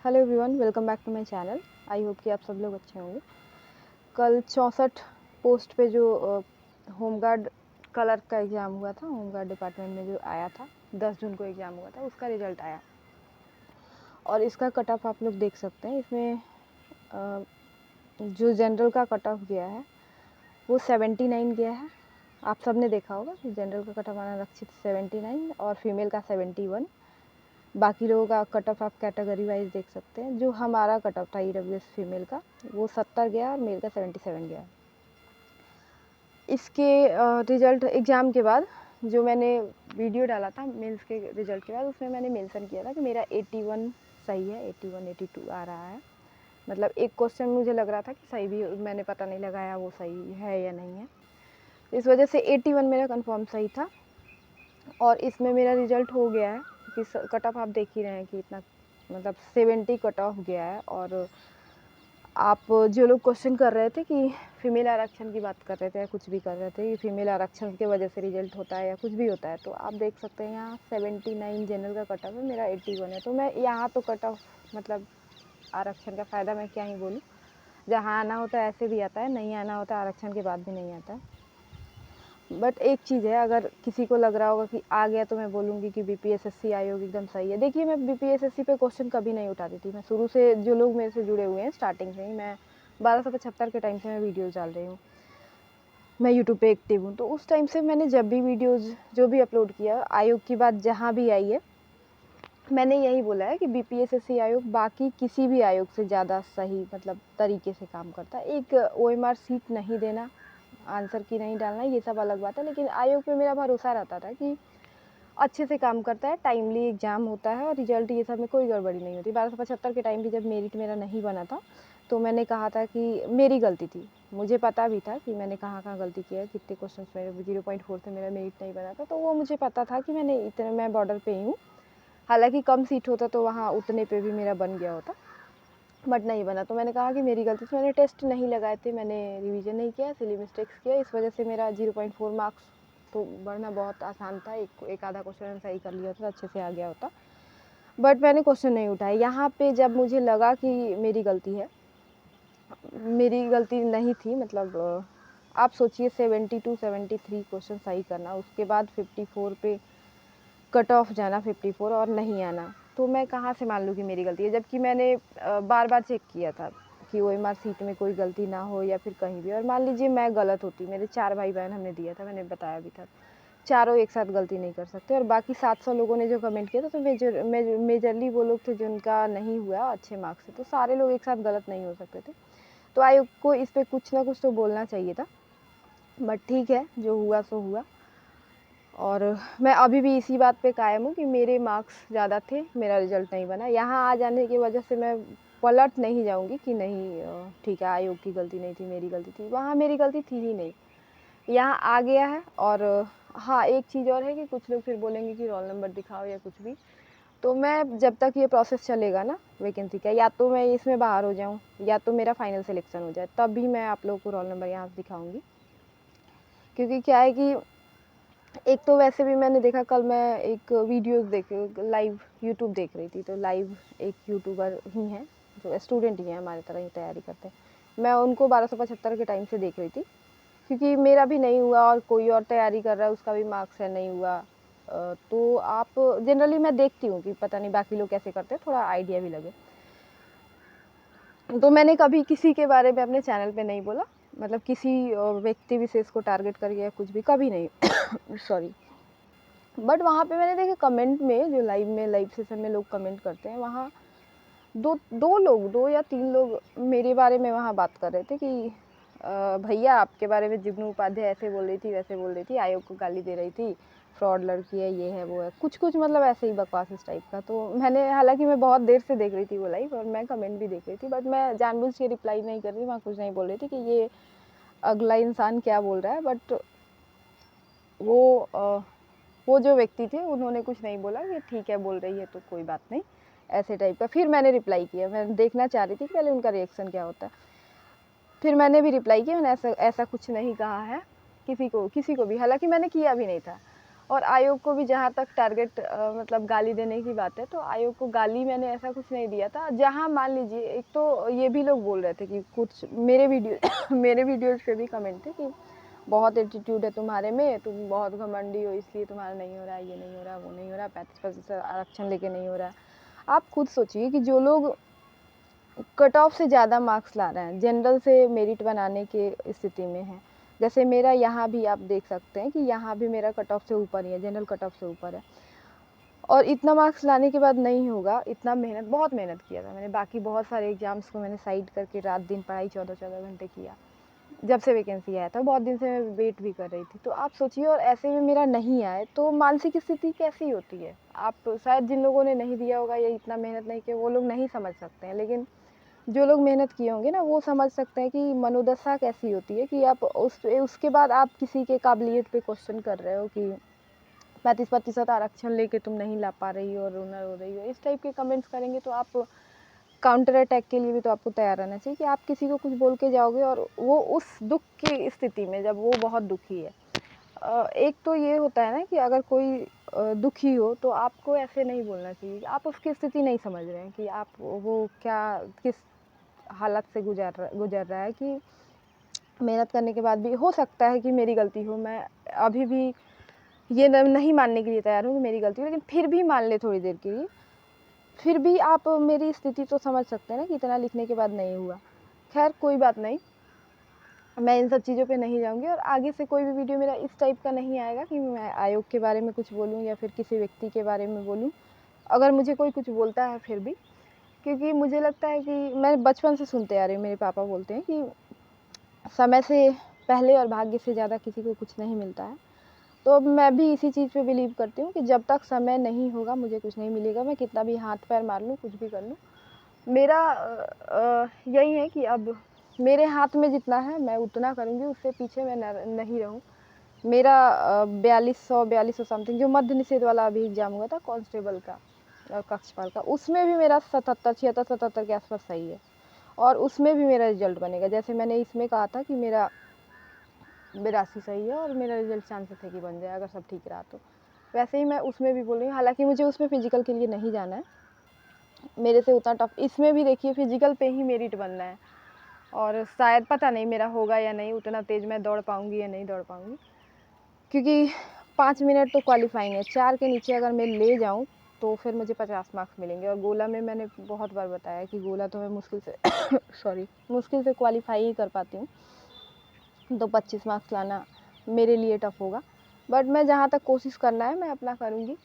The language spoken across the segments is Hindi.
Hello everyone, welcome back to my channel. I hope कि आप सब लोग अच्छे होंगे। कल 64 पोस्ट पे जो होमगार्ड क्लर्क का एग्ज़ाम हुआ था, होमगार्ड डिपार्टमेंट में जो आया था, 10 जून को एग्ज़ाम हुआ था, उसका रिज़ल्ट आया और इसका कट ऑफ आप लोग देख सकते हैं। इसमें जो जनरल का कट ऑफ गया है वो 79 गया है। आप सब ने देखा होगा कि जनरल का कट ऑफ आरक्षित 79 और फीमेल का 71। बाकी लोगों का कट ऑफ आप कैटेगरी वाइज देख सकते हैं। जो हमारा कट ऑफ था ईडब्ल्यूएस फीमेल का वो 70 गया और मेल का 77 गया। इसके रिज़ल्ट एग्ज़ाम के बाद जो मैंने वीडियो डाला था मेंस के रिज़ल्ट के बाद, उसमें मैंने मेंशन किया था कि मेरा 81 सही है, 81 82 आ रहा है। मतलब एक क्वेश्चन मुझे लग रहा था कि सही भी, मैंने पता नहीं लगाया वो सही है या नहीं है। इस वजह से 81 मेरा कंफर्म सही था और इसमें मेरा रिज़ल्ट हो गया है कि कट ऑफ आप देख ही रहे हैं कि इतना, मतलब 70 कट ऑफ गया है। और आप जो लोग क्वेश्चन कर रहे थे कि फीमेल आरक्षण की बात कर रहे थे या कुछ भी कर रहे थे कि फीमेल आरक्षण की वजह से रिजल्ट होता है या कुछ भी होता है, तो आप देख सकते हैं यहाँ 79 जनरल का कट ऑफ है, मेरा 81 है। तो मैं यहाँ तो कट ऑफ, मतलब आरक्षण का फ़ायदा मैं क्या ही बोलूँ। जहाँ आना होता है ऐसे भी आता है, नहीं आना होता आरक्षण के बाद भी नहीं आता है। बट एक चीज़ है, अगर किसी को लग रहा होगा कि आ गया तो मैं बोलूँगी कि बीपीएसएससी आयोग एकदम सही है। देखिए, मैं बीपीएसएससी पे क्वेश्चन कभी नहीं उठाती थी। मैं शुरू से, जो लोग मेरे से जुड़े हुए हैं स्टार्टिंग से ही, मैं 1275 के टाइम से मैं वीडियोज़ डाल रही हूँ, मैं यूट्यूब पे एक्टिव हूँ। तो उस टाइम से मैंने जब भी वीडियोज़ जो भी अपलोड किया, आयोग की बात जहाँ भी आई है, मैंने यही बोला है कि बीपीएसएससी आयोग बाकी किसी भी आयोग से ज़्यादा सही, मतलब तरीके से काम करता है। एक ओएमआर सीट नहीं देना, आंसर की नहीं डालना, ये सब अलग बात है, लेकिन आयोग पे मेरा भरोसा रहता था कि अच्छे से काम करता है, टाइमली एग्ज़ाम होता है और रिजल्ट ये सब में कोई गड़बड़ी नहीं होती। 1275 के टाइम भी जब मेरिट मेरा नहीं बना था तो मैंने कहा था कि मेरी गलती थी। मुझे पता भी था कि मैंने कहाँ गलती किया है, कितने क्वेश्चन मेरे 0.4 से मेरा मेरिट नहीं बना था, तो वो मुझे पता था कि मैं बॉर्डर पे ही हूँ। हालांकि कम सीट होता तो वहाँ उतने पे भी मेरा बन गया होता, बट नहीं बना। तो मैंने कहा कि मेरी गलती से मैंने टेस्ट नहीं लगाए थे, मैंने रिवीजन नहीं किया, सिली मिस्टेक्स किया, इस वजह से मेरा 0.4 मार्क्स तो बढ़ना बहुत आसान था। एक आधा क्वेश्चन सही कर लिया होता तो अच्छे से आ गया होता, बट मैंने क्वेश्चन नहीं उठाए। यहाँ पे जब मुझे लगा कि मेरी गलती है, मेरी गलती नहीं थी, मतलब आप सोचिए 72 73 क्वेश्चन सही करना, उसके बाद 54 पे कट ऑफ जाना, 54 और नहीं आना, तो मैं कहाँ से मान लूँ कि मेरी गलती है, जबकि मैंने बार बार चेक किया था कि ओएमआर सीट में कोई गलती ना हो या फिर कहीं भी। और मान लीजिए मैं गलत होती, मेरे 4 भाई बहन हमने दिया था, मैंने बताया भी था, चारों एक साथ गलती नहीं कर सकते। और बाकी 700 लोगों ने जो कमेंट किया था, तो मेजरली वो लोग थे जिनका नहीं हुआ अच्छे मार्क्स से, तो सारे लोग एक साथ गलत नहीं हो सकते थे। तो आयोग को इस पर कुछ ना कुछ तो बोलना चाहिए था, बट ठीक है, जो हुआ सो हुआ। और मैं अभी भी इसी बात पे कायम हूँ कि मेरे मार्क्स ज़्यादा थे, मेरा रिज़ल्ट नहीं बना। यहाँ आ जाने की वजह से मैं पलट नहीं जाऊँगी कि नहीं ठीक है, आयोग की गलती नहीं थी, मेरी गलती थी। वहाँ मेरी गलती थी ही नहीं, यहाँ आ गया है। और हाँ, एक चीज़ और है कि कुछ लोग फिर बोलेंगे कि रोल नंबर दिखाओ या कुछ भी, तो मैं जब तक ये प्रोसेस चलेगा ना वैकेंसी का, या तो मैं इसमें बाहर हो जाऊँ या तो मेरा फाइनल सिलेक्शन हो जाए, तब भी मैं आप लोगों को रोल नंबर यहाँ से दिखाऊँगी। क्योंकि क्या है कि एक तो वैसे भी मैंने देखा, कल मैं एक वीडियोस लाइव यूट्यूब देख रही थी, तो लाइव एक यूट्यूबर ही हैं जो स्टूडेंट ही हैं, हमारी तरह ही तैयारी करते हैं। मैं उनको 1275 के टाइम से देख रही थी, क्योंकि मेरा भी नहीं हुआ और कोई और तैयारी कर रहा है, उसका भी मार्क्स है, नहीं हुआ। तो आप जनरली मैं देखती हूँ कि पता नहीं बाकी लोग कैसे करते हैं, थोड़ा आइडिया भी लगे। तो मैंने कभी किसी के बारे में अपने चैनल पे नहीं बोला, मतलब किसी व्यक्ति विशेष को टारगेट करके या कुछ भी, कभी नहीं सॉरी। बट वहाँ पे मैंने देखा कमेंट में, जो लाइव सेशन में लोग कमेंट करते हैं, वहाँ दो या तीन लोग मेरे बारे में वहाँ बात कर रहे थे कि भैया आपके बारे में जिग्नू उपाध्याय ऐसे बोल रही थी, वैसे बोल रही थी, आयोग को गाली दे रही थी, फ्रॉड लड़की है, ये है वो है, कुछ मतलब ऐसे ही बकवास इस टाइप का। तो मैंने, हालांकि मैं बहुत देर से देख रही थी वो लाइव और मैं कमेंट भी देख रही थी, बट मैं जानबूझ के रिप्लाई नहीं कर रही, वहाँ कुछ नहीं बोल रही थी कि ये अगला इंसान क्या बोल रहा है। बट वो जो व्यक्ति थे उन्होंने कुछ नहीं बोला कि ठीक है बोल रही है तो कोई बात नहीं, ऐसे टाइप का। फिर मैंने रिप्लाई किया, मैं देखना चाह रही थी कि पहले उनका रिएक्शन क्या होता है। फिर मैंने भी रिप्लाई किया, मैंने ऐसा कुछ नहीं कहा है किसी को भी, हालांकि मैंने किया भी नहीं था। और आयोग को भी जहाँ तक टारगेट मतलब गाली देने की बात है, तो आयोग को गाली मैंने ऐसा कुछ नहीं दिया था। जहाँ मान लीजिए, एक तो ये भी लोग बोल रहे थे कि कुछ मेरे वीडियो मेरे वीडियोज़ पे भी कमेंट थे कि बहुत एटीट्यूड है तुम्हारे में, तुम बहुत घमंडी हो, इसलिए तुम्हारा नहीं हो रहा, ये नहीं हो रहा, वो नहीं हो रहा, 35% आरक्षण लेके नहीं हो रहा। आप खुद सोचिए कि जो लोग कट ऑफ से ज़्यादा मार्क्स ला रहे हैं, जनरल से मेरिट बनाने के स्थिति में हैं, जैसे मेरा यहाँ भी आप देख सकते हैं कि यहाँ भी मेरा कट ऑफ से ऊपर ही है, जनरल कट ऑफ से ऊपर है, और इतना मार्क्स लाने के बाद नहीं होगा। इतना मेहनत, बहुत मेहनत किया था मैंने, बाकी बहुत सारे एग्जाम्स को मैंने साइड करके रात दिन पढ़ाई 14-14 घंटे किया। जब से वैकेंसी आया था बहुत दिन से मैं वेट भी कर रही थी, तो आप सोचिए, और ऐसे में मेरा नहीं आए तो मानसिक स्थिति कैसी होती है। आप शायद जिन लोगों ने नहीं दिया होगा या इतना मेहनत नहीं किया, वो लोग नहीं समझ सकते हैं, लेकिन जो लोग मेहनत किए होंगे ना, वो समझ सकते हैं कि मनोदशा कैसी होती है, कि आप उसके बाद आप किसी के काबिलियत पे क्वेश्चन कर रहे हो कि 35% आरक्षण लेके तुम नहीं ला पा रही हो, रोना रो रही हो, इस टाइप के कमेंट्स करेंगे, तो आप काउंटर अटैक के लिए भी तो आपको तैयार रहना चाहिए कि आप किसी को कुछ बोल के जाओगे और वो उस दुख की स्थिति में, जब वो बहुत दुखी है। एक तो ये होता है ना कि अगर कोई दुखी हो तो आपको ऐसे नहीं बोलना चाहिए, आप उसकी स्थिति नहीं समझ रहे हैं कि आप वो क्या, किस हालत से गुजर रहा है, कि मेहनत करने के बाद भी हो सकता है कि मेरी गलती हो। मैं अभी भी ये नहीं मानने के लिए तैयार हूँ कि मेरी गलती हो, लेकिन फिर भी मान ले थोड़ी देर के लिए, फिर भी आप मेरी स्थिति तो समझ सकते हैं ना कि इतना लिखने के बाद नहीं हुआ। खैर कोई बात नहीं, मैं इन सब चीज़ों पे नहीं जाऊँगी, और आगे से कोई भी वीडियो मेरा इस टाइप का नहीं आएगा कि मैं आयोग के बारे में कुछ बोलूँ या फिर किसी व्यक्ति के बारे में बोलूँ, अगर मुझे कोई कुछ बोलता है फिर भी। क्योंकि मुझे लगता है कि मैं बचपन से सुनते आ रही हूँ, मेरे पापा बोलते हैं कि समय से पहले और भाग्य से ज़्यादा किसी को कुछ नहीं मिलता है। तो अब मैं भी इसी चीज़ पे बिलीव करती हूँ कि जब तक समय नहीं होगा मुझे कुछ नहीं मिलेगा, मैं कितना भी हाथ पैर मार लूँ, कुछ भी कर लूँ। मेरा यही है कि अब मेरे हाथ में जितना है मैं उतना करूँगी, उससे पीछे मैं नहीं रहूँ। मेरा 4200 समथिंग, जो मध्य निषेध वाला अभी एग्ज़ाम हुआ था कांस्टेबल का, कक्षपाल का, उसमें भी मेरा 76 के आसपास सही है, और उसमें भी मेरा रिजल्ट बनेगा। जैसे मैंने इसमें कहा था कि मेरा 82 सही है और मेरा रिजल्ट चांसेस है कि बन जाए अगर सब ठीक रहा तो, वैसे ही मैं उसमें भी बोल रही हूँ। हालांकि मुझे उसमें फ़िज़िकल के लिए नहीं जाना है, मेरे से उतना टफ, इसमें भी देखिए फ़िज़िकल पे ही मेरिट बनना है, और शायद पता नहीं मेरा होगा या नहीं, उतना तेज़ मैं दौड़ पाऊँगी या नहीं दौड़ पाऊँगी, क्योंकि 5 मिनट तो क्वालिफाइंग है, 4 के नीचे अगर मैं ले जाऊँ तो फिर मुझे 50 मार्क्स मिलेंगे। और गोला में मैंने बहुत बार बताया कि गोला तो मैं मुश्किल से मुश्किल से क्वालिफाई ही कर पाती हूँ, तो 25 मार्क्स लाना मेरे लिए टफ होगा। बट मैं जहाँ तक कोशिश करना है मैं अपना करूँगी।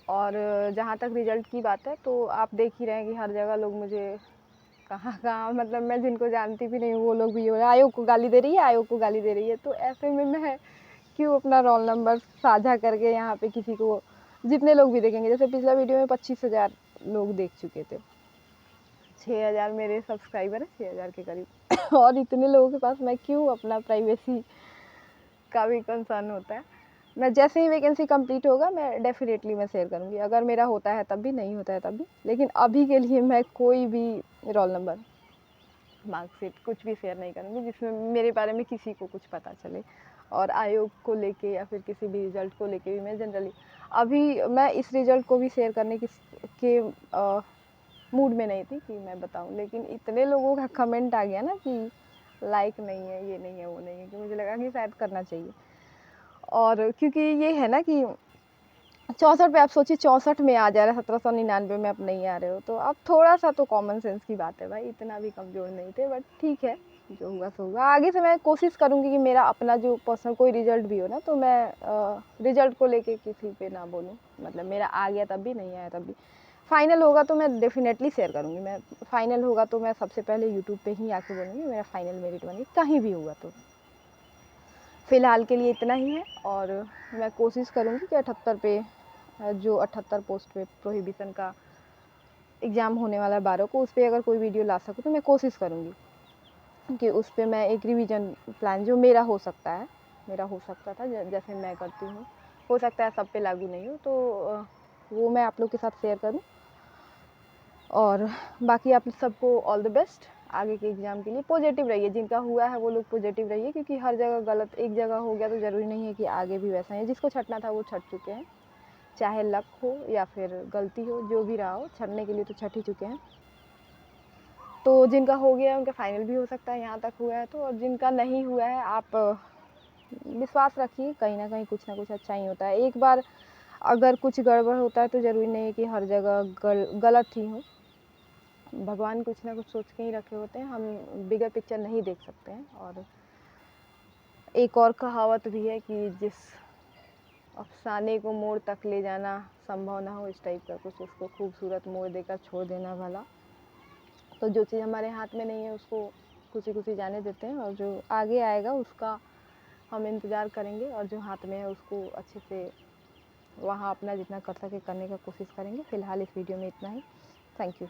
और जहाँ तक रिज़ल्ट की बात है, तो आप देख ही रहे हैं कि हर जगह लोग मुझे कहाँ मतलब मैं जिनको जानती भी नहीं हूँ, वो लोग भी ये आयोग को गाली दे रही है, आयोग को गाली दे रही है। तो ऐसे में मैं क्यों अपना रोल नंबर साझा करके यहाँ पे किसी को, जितने लोग भी देखेंगे, जैसे पिछला वीडियो में 25,000 लोग देख चुके थे, 6,000 मेरे सब्सक्राइबर है, 6,000 के करीब और इतने लोगों के पास मैं क्यों अपना प्राइवेसी का भी कंसर्न होता है। मैं जैसे ही वैकेंसी कंप्लीट होगा मैं डेफिनेटली मैं शेयर करूँगी, अगर मेरा होता है तब भी, नहीं होता है तब भी। लेकिन अभी के लिए मैं कोई भी रोल नंबर, मार्कशीट कुछ भी शेयर नहीं करूँगी जिसमें मेरे बारे में किसी को कुछ पता चले। और आयोग को लेके या फिर किसी भी रिज़ल्ट को लेके भी मैं जनरली, अभी मैं इस रिज़ल्ट को भी शेयर करने के मूड में नहीं थी कि मैं बताऊँ, लेकिन इतने लोगों का कमेंट आ गया ना कि लाइक नहीं है, ये नहीं है, वो नहीं है, कि मुझे लगा कि शायद करना चाहिए। और क्योंकि ये है ना कि 64 पे आप सोचिए, 64 में आ जा रहा है, 1799 में आप नहीं आ रहे हो, तो अब थोड़ा सा तो कॉमन सेंस की बात है भाई, इतना भी कमज़ोर नहीं थे। बट ठीक है, जो हुआ सो हुआ। आगे से मैं कोशिश करूँगी कि मेरा अपना जो पर्सनल कोई रिज़ल्ट भी हो ना, तो मैं रिज़ल्ट को लेके किसी पे ना बोलूँ, मतलब मेरा आ गया तब भी, नहीं आया तब भी। फाइनल होगा तो मैं डेफिनेटली शेयर करूँगी, मैं फाइनल होगा तो मैं सबसे पहले यूट्यूब पे ही आके बोलूँगी मेरा फाइनल मेरिट बनी, कहीं भी हुआ तो। फ़िलहाल के लिए इतना ही है, और मैं कोशिश करूँगी कि 78 पे, जो 78 पोस्ट पे प्रोहिबिशन का एग्ज़ाम होने वाला है 12 को, उस पर अगर कोई वीडियो ला सकूँ तो मैं कोशिश करूँगी कि उस पर मैं एक रिवीजन प्लान जो मेरा हो सकता है, मेरा हो सकता था जैसे मैं करती हूँ, हो सकता है सब पे लागू नहीं हो, तो वो मैं आप लोग के साथ शेयर करूँ। और बाकी आप सबको ऑल द बेस्ट। आगे के एग्ज़ाम के लिए पॉजिटिव रहिए। जिनका हुआ है वो लोग पॉजिटिव रहिए, क्योंकि हर जगह गलत, एक जगह हो गया तो ज़रूरी नहीं है कि आगे भी वैसा ही है। जिसको छँटना था वो छँट चुके हैं, चाहे लक हो या फिर गलती हो, जो भी रहा हो, छँटने के लिए तो छँट ही चुके हैं। तो जिनका हो गया है उनका फाइनल भी हो सकता है, यहाँ तक हुआ है तो। और जिनका नहीं हुआ है, आप विश्वास रखिए, कहीं ना कहीं कुछ ना कुछ अच्छा ही होता है। एक बार अगर कुछ गड़बड़ होता है तो ज़रूरी नहीं है कि हर जगह गलत ही हो। भगवान कुछ ना कुछ सोच के ही रखे होते हैं, हम बिगर पिक्चर नहीं देख सकते हैं। और एक और कहावत भी है कि जिस अफसाने को मोड़ तक ले जाना संभव ना हो, इस टाइप का कुछ, उसको खूबसूरत मोड़ देकर छोड़ देना भला। तो जो चीज़ हमारे हाथ में नहीं है उसको खुशी खुशी जाने देते हैं, और जो आगे आएगा उसका हम इंतज़ार करेंगे, और जो हाथ में है उसको अच्छे से वहाँ अपना जितना कर सके करने का कोशिश करेंगे। फ़िलहाल इस वीडियो में इतना ही। Thank you.